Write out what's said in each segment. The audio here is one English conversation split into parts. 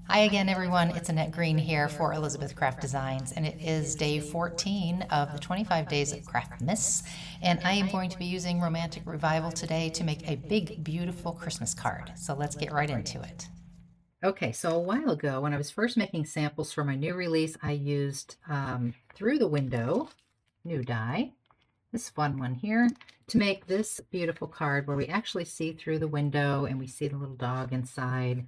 Hi again, everyone. It's Annette Green here for Elizabeth Craft Designs, and it is day 14 of the 25 days of Craftmas. And I am going to be using Romantic Revival today to make a big, beautiful Christmas card. So let's get right into it. Okay, so a while ago, when I was first making samples for my new release, I used Through the Window, new die, this fun one here, to make this beautiful card where we actually see through the window and we see the little dog inside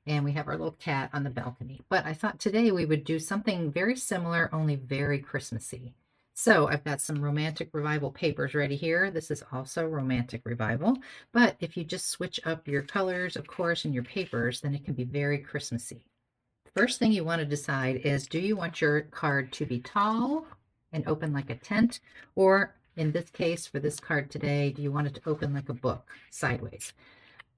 and we have our little cat on the balcony. But I thought today we would do something very similar, only very Christmassy. So I've got some Romantic Revival papers ready here. This is also Romantic Revival, but if you just switch up your colors, of course, and your papers, then it can be very Christmassy. First thing you want to decide is, do you want your card to be tall and open like a tent, or in this case, for this card today, do you want it to open like a book sideways?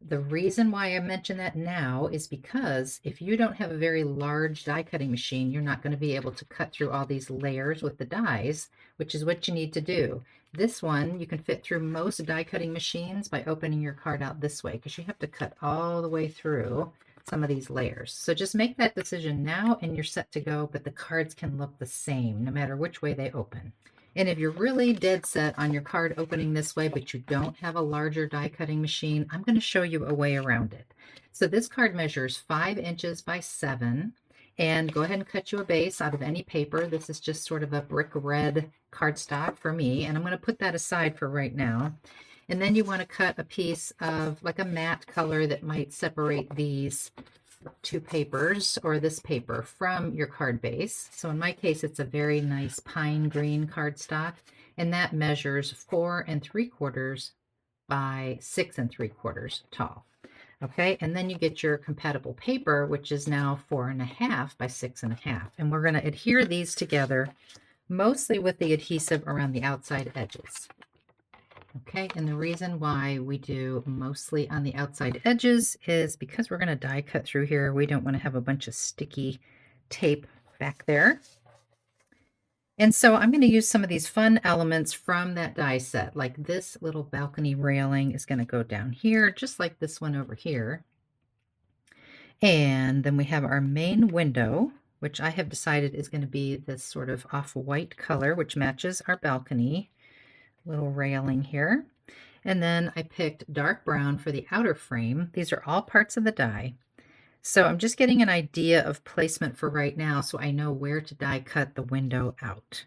The reason why I mention that now is because if you don't have a very large die cutting machine, you're not going to be able to cut through all these layers with the dies, which is what you need to do. This one, you can fit through most die cutting machines by opening your card out this way, because you have to cut all the way through some of these layers. So just make that decision now and you're set to go, but the cards can look the same no matter which way they open. And if you're really dead set on your card opening this way, but you don't have a larger die cutting machine, I'm going to show you a way around it. So this card measures 5 inches by 7. And go ahead and cut you a base out of any paper. This is just sort of a brick red cardstock for me. And I'm going to put that aside for right now. And then you want to cut a piece of like a matte color that might separate these two papers or this paper from your card base. So in my case, it's a very nice pine green cardstock, and that measures 4 3/4 by 6 3/4 tall. Okay, and then you get your compatible paper, which is now 4.5 by 6.5. And we're going to adhere these together mostly with the adhesive around the outside edges. Okay, and the reason why we do mostly on the outside edges is because we're going to die cut through here. We don't want to have a bunch of sticky tape back there. And so I'm going to use some of these fun elements from that die set, like this little balcony railing is going to go down here, just like this one over here. And then we have our main window, which I have decided is going to be this sort of off-white color, which matches our balcony. Little railing here. And then I picked dark brown for the outer frame. These are all parts of the die. So I'm just getting an idea of placement for right now so I know where to die cut the window out.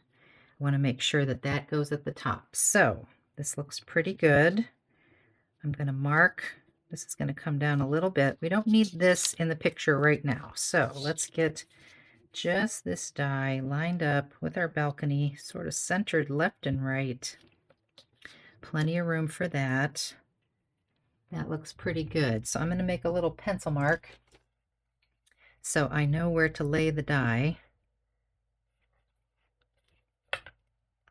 I want to make sure that that goes at the top. So this looks pretty good. I'm going to mark. This is going to come down a little bit. We don't need this in the picture right now. So let's get just this die lined up with our balcony, sort of centered left and right. Plenty of room for that. That looks pretty good. So I'm going to make a little pencil mark so I know where to lay the die.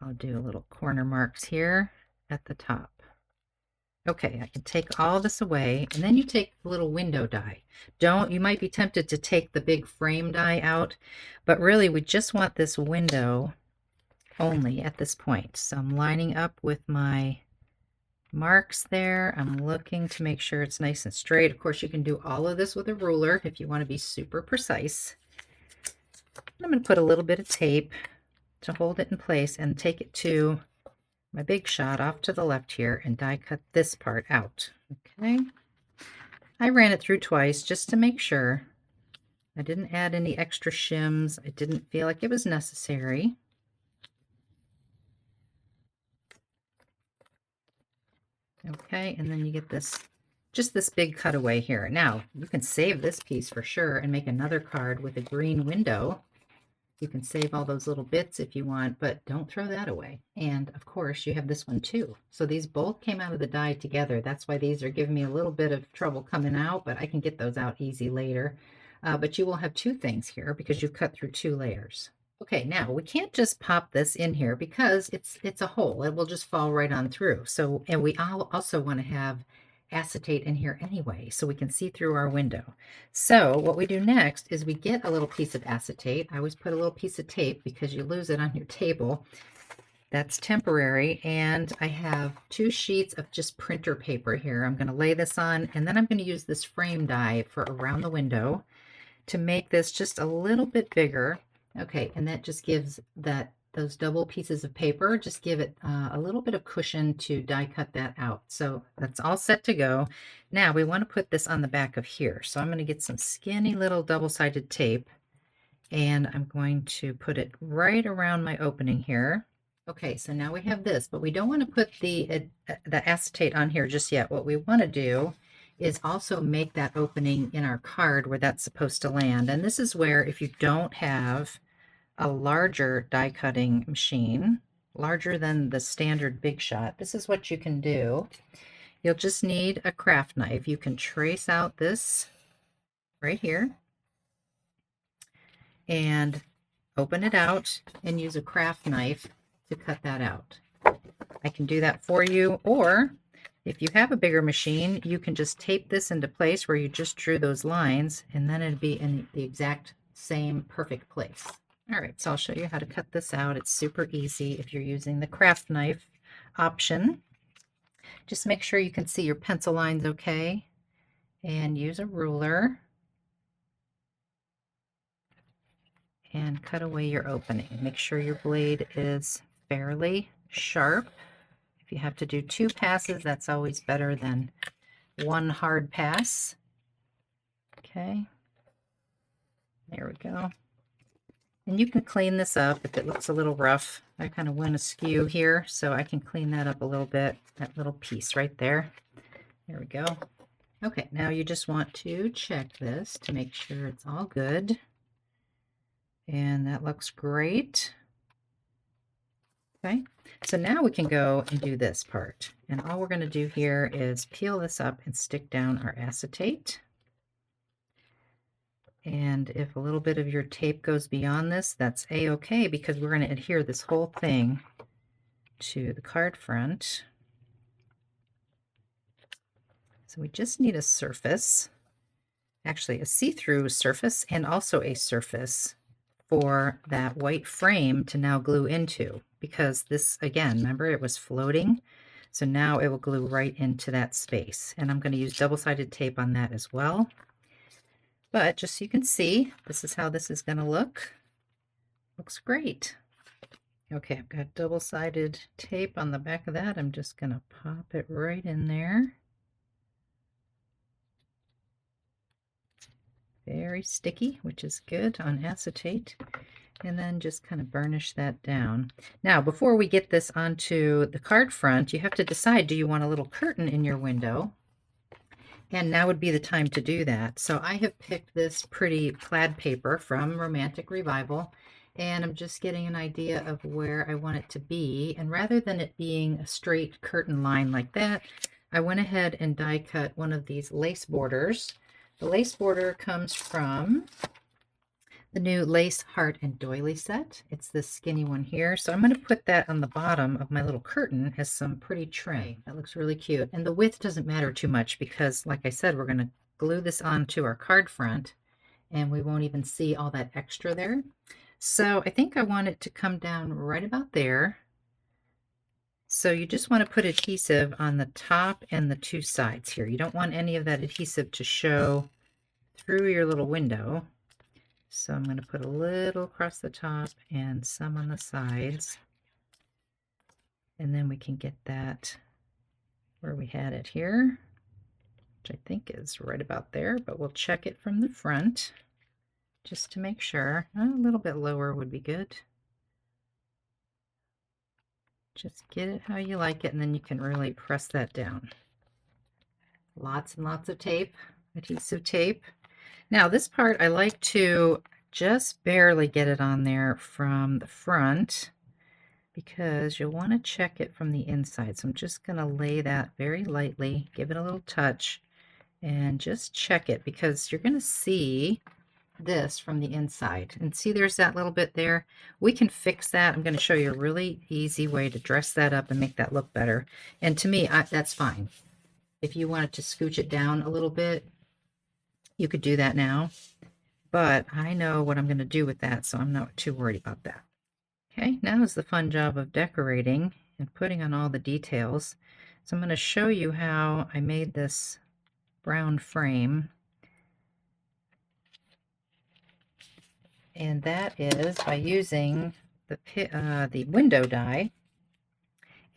I'll do little corner marks here at the top. Okay, I can take all this away, and then you take the little window die. You might be tempted to take the big frame die out, but really we just want this window only at this point. So I'm lining up with my marks there. I'm looking to make sure it's nice and straight. Of course, you can do all of this with a ruler if you want to be super precise. I'm going to put a little bit of tape to hold it in place and take it to my big shot off to the left here and die cut this part out. Okay. I ran it through twice just to make sure. I didn't add any extra shims. I didn't feel like it was necessary. Okay, and then you get this, just this big cutaway here. Now, you can save this piece for sure and make another card with a green window. You can save all those little bits if you want, but don't throw that away. And of course, you have this one too. So these both came out of the die together. That's why these are giving me a little bit of trouble coming out, but I can get those out easy later. But you will have two things here because you've cut through 2 layers. Okay, now we can't just pop this in here because it's a hole. It will just fall right on through. So, and we also want to have acetate in here anyway, so we can see through our window. So what we do next is we get a little piece of acetate. I always put a little piece of tape because you lose it on your table. That's temporary. And I have 2 sheets of just printer paper here. I'm going to lay this on, and then I'm going to use this frame die for around the window. to make this just a little bit bigger. Okay, and that just gives those double pieces of paper, just give it a little bit of cushion to die cut that out. So that's all set to go. Now we want to put this on the back of here. So I'm going to get some skinny little double-sided tape, and I'm going to put it right around my opening here. Okay, so now we have this, but we don't want to put the acetate on here just yet. What we want to do is also make that opening in our card where that's supposed to land. And this is where, if you don't have a larger die cutting machine, larger than the standard Big Shot, this is what you can do. You'll just need a craft knife. You can trace out this right here and open it out and use a craft knife to cut that out. I can do that for you, or if you have a bigger machine, you can just tape this into place where you just drew those lines, and then it'd be in the exact same perfect place. All right, so I'll show you how to cut this out. It's super easy if you're using the craft knife option. Just make sure you can see your pencil lines okay, and use a ruler and cut away your opening. Make sure your blade is fairly sharp. If you have to do 2 passes, that's always better than 1 hard pass. Okay, there we go. And you can clean this up if it looks a little rough. I kind of went askew here, so I can clean that up a little bit, that little piece right there. There we go. Okay, now you just want to check this to make sure it's all good. And that looks great. Okay, so now we can go and do this part. And all we're going to do here is peel this up and stick down our acetate. And if a little bit of your tape goes beyond this, that's a-okay, because we're going to adhere this whole thing to the card front. So we just need a surface, actually a see-through surface, and also a surface for that white frame to now glue into, because this, again, remember, it was floating, so now it will glue right into that space. And I'm going to use double-sided tape on that as well. But just so you can see, this is how this is going to look. Looks great. Okay, I've got double-sided tape on the back of that. I'm just going to pop it right in there. Very sticky, which is good on acetate. And then just kind of burnish that down. Now, before we get this onto the card front, you have to decide, do you want a little curtain in your window? And now would be the time to do that. So I have picked this pretty plaid paper from Romantic Revival, and I'm just getting an idea of where I want it to be. And rather than it being a straight curtain line like that, I went ahead and die cut one of these lace borders. The lace border comes from the new Lace Heart and Doily set. It's this skinny one here. So I'm going to put that on the bottom of my little curtain as some pretty trim. That looks really cute. And the width doesn't matter too much because, like I said, we're going to glue this onto our card front and we won't even see all that extra there. So I think I want it to come down right about there. So you just want to put adhesive on the top and the 2 sides here. You don't want any of that adhesive to show through your little window. So I'm going to put a little across the top and some on the sides. And then we can get that where we had it here, which I think is right about there, but we'll check it from the front just to make sure. A little bit lower would be good. Just get it how you like it, and then you can really press that down. Lots and lots of tape, adhesive tape. Now this part I like to just barely get it on there from the front because you'll want to check it from the inside. So I'm just going to lay that very lightly, give it a little touch, and just check it because you're going to see this from the inside. And see, there's that little bit there. We can fix that. I'm going to show you a really easy way to dress that up and make that look better. And to me, that's fine. If you wanted to scooch it down a little bit, you could do that now, but I know what I'm going to do with that, so I'm not too worried about that. Okay, now is the fun job of decorating and putting on all the details. So I'm going to show you how I made this brown frame. and that is by using the window die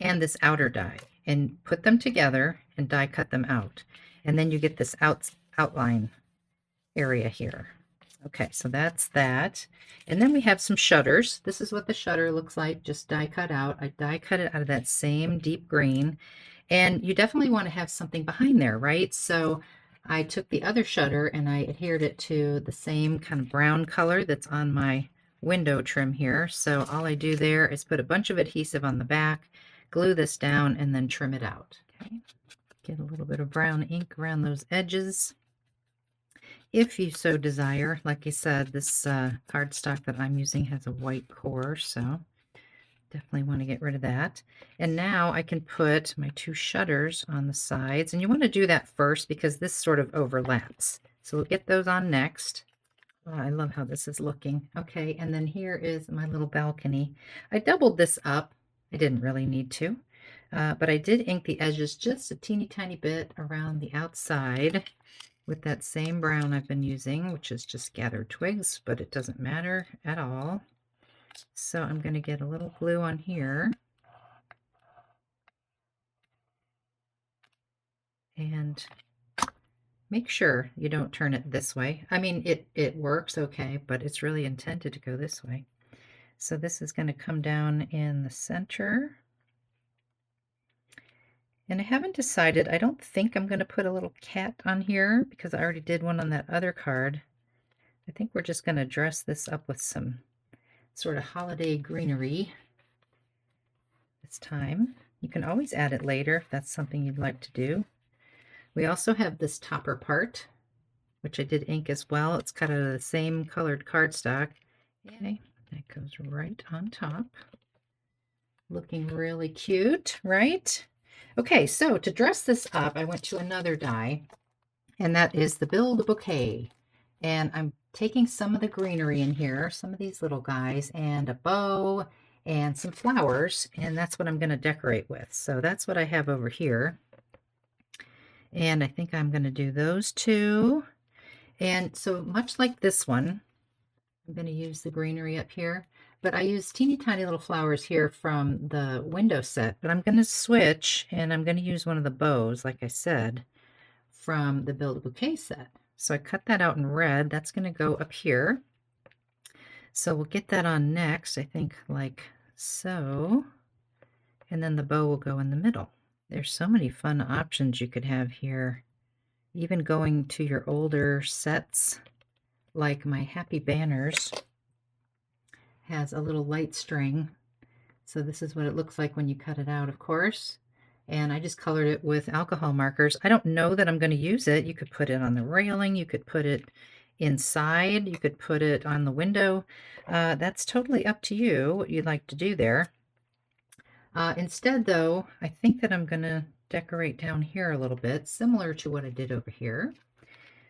and this outer die, and put them together and die cut them out. And then you get this outline area here. Okay, so that's that. And then we have some shutters. This is what the shutter looks like, just die cut out. I die cut it out of that same deep green. And you definitely want to have something behind there, right? So I took the other shutter and I adhered it to the same kind of brown color that's on my window trim here. So all I do there is put a bunch of adhesive on the back, glue this down, and then trim it out. Okay. Get a little bit of brown ink around those edges, if you so desire. Like I said, this cardstock that I'm using has a white core, so definitely want to get rid of that. And now I can put my two shutters on the sides, and you want to do that first because this sort of overlaps. So we'll get those on next. Oh, I love how this is looking. Okay, and then here is my little balcony. I doubled this up. I didn't really need to, but I did ink the edges just a teeny tiny bit around the outside with that same brown I've been using, which is just gathered twigs, but it doesn't matter at all. So I'm going to get a little glue on here and make sure you don't turn it this way. I mean, it works okay, but it's really intended to go this way. So this is going to come down in the center. And I haven't decided. I don't think I'm going to put a little cat on here because I already did one on that other card. I think we're just going to dress this up with some sort of holiday greenery this time. You can always add it later if that's something you'd like to do. We also have this topper part, which I did ink as well. It's cut out of the same colored cardstock. Okay, that goes right on top. Looking really cute, right? Okay, so to dress this up, I went to another die, and that is the Build a Bouquet. And I'm taking some of the greenery in here, some of these little guys, and a bow and some flowers, and that's what I'm going to decorate with. So that's what I have over here. And I think I'm going to do those two. And so much like this one, I'm going to use the greenery up here, but I use teeny tiny little flowers here from the window set, but I'm going to switch and I'm going to use one of the bows, like I said, from the Build a Bouquet set. So I cut that out in red. That's going to go up here. So we'll get that on next, I think like so. And then the bow will go in the middle. There's so many fun options you could have here. Even going to your older sets, like my Happy Banners has a little light string. So this is what it looks like when you cut it out, of course. And I just colored it with alcohol markers. I don't know that I'm going to use it. You could put it on the railing. You could put it inside. You could put it on the window. That's totally up to you what you'd like to do there. Instead, though, I think that I'm going to decorate down here a little bit, similar to what I did over here.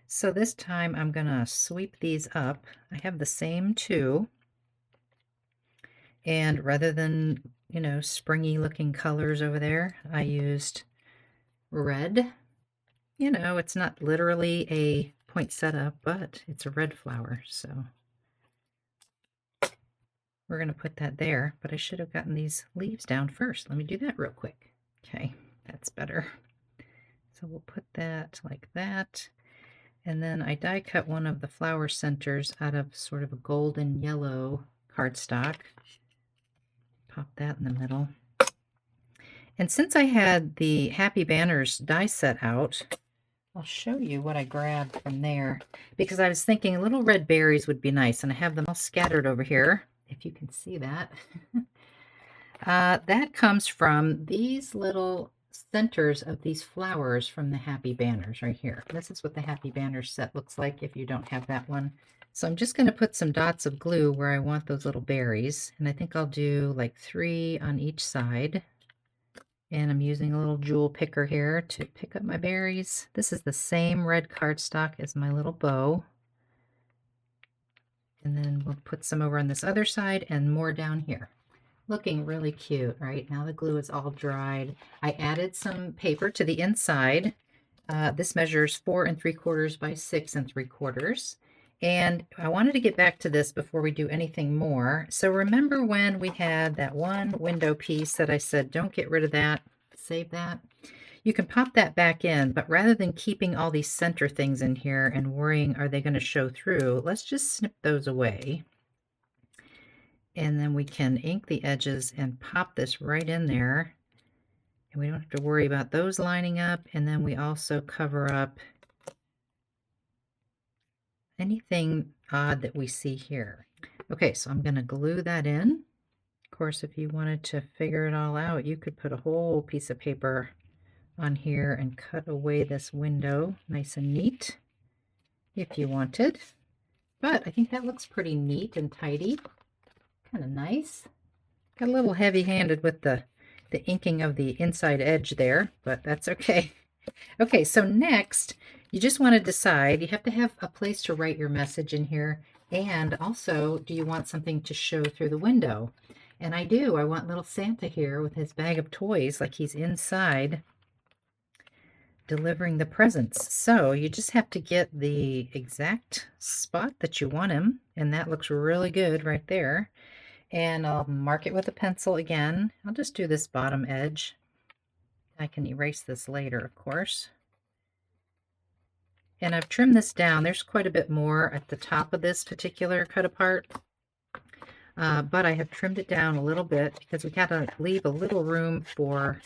So this time I'm going to sweep these up. I have the same two. And rather than, you know, springy looking colors over there, I used red. You know, it's not literally a poinsettia, but it's a red flower. So we're going to put that there, but I should have gotten these leaves down first. Let me do that real quick. Okay, that's better. So we'll put that like that. And then I die cut one of the flower centers out of sort of a golden yellow cardstock. Pop that in the middle. And since I had the Happy Banners die set out, I'll show you what I grabbed from there, because I was thinking little red berries would be nice, and I have them all scattered over here, if you can see that. That comes from these little centers of these flowers from the Happy Banners right here. This is what the Happy Banners set looks like if you don't have that one. So I'm just going to put some dots of glue where I want those little berries, and I think I'll do like 3 on each side. And I'm using a little jewel picker here to pick up my berries. This is the same red cardstock as my little bow. And then we'll put some over on this other side and more down here. Looking really cute, right? Now the glue is all dried. I added some paper to the inside. This measures 4 3/4 by 6 3/4. And I wanted to get back to this before we do anything more. So remember when we had that one window piece that I said, don't get rid of that, save that? You can pop that back in, but rather than keeping all these center things in here and worrying, are they going to show through? Let's just snip those away. And then we can ink the edges and pop this right in there. And we don't have to worry about those lining up. And then we also cover up anything odd that we see here. Okay, so I'm going to glue that in. Of course, if you wanted to figure it all out, you could put a whole piece of paper on here and cut away this window nice and neat if you wanted. But I think that looks pretty neat and tidy. Kind of nice. Got a little heavy-handed with the inking of the inside edge there, but that's okay. Okay, so next, you just want to decide, you have to have a place to write your message in here, and also, do you want something to show through the window? And I do. I want little Santa here with his bag of toys, like he's inside delivering the presents. So you just have to get the exact spot that you want him, and that looks really good right there. And I'll mark it with a pencil again. I'll just do this bottom edge. I can erase this later, of course. And I've trimmed this down. There's quite a bit more at the top of this particular cut apart. But I have trimmed it down a little bit because we got to leave a little room for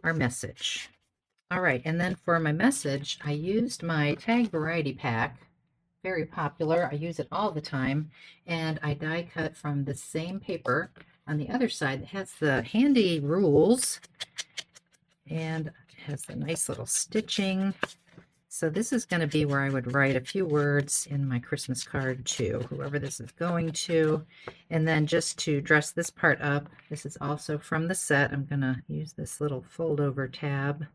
our message. All right, and then for my message, I used my tag variety pack. Very popular. I use it all the time. And I die cut from the same paper on the other side that has the handy rules. And it has the nice little stitching. So this is going to be where I would write a few words in my Christmas card to whoever this is going to. And then just to dress this part up, this is also from the set. I'm going to use this little fold over tab.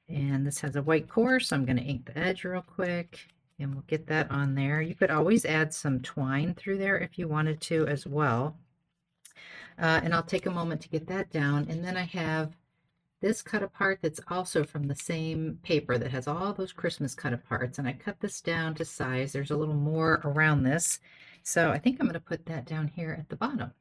And this has a white core, so I'm going to ink the edge real quick. And we'll get that on there. You could always add some twine through there if you wanted to as well. And I'll take a moment to get that down. And then I have this cut apart that's also from the same paper that has all those Christmas cut aparts. And I cut this down to size. There's a little more around this. So I think I'm going to put that down here at the bottom.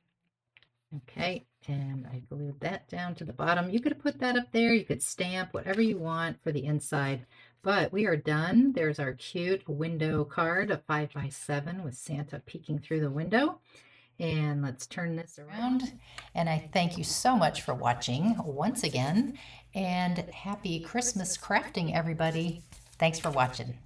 Okay, and I glued that down to the bottom. You could put that up there. You could stamp whatever you want for the inside. But we are done. There's our cute window card, a 5x7 with Santa peeking through the window. And let's turn this around. And I thank you so much for watching once again. And happy Christmas crafting, everybody. Thanks for watching.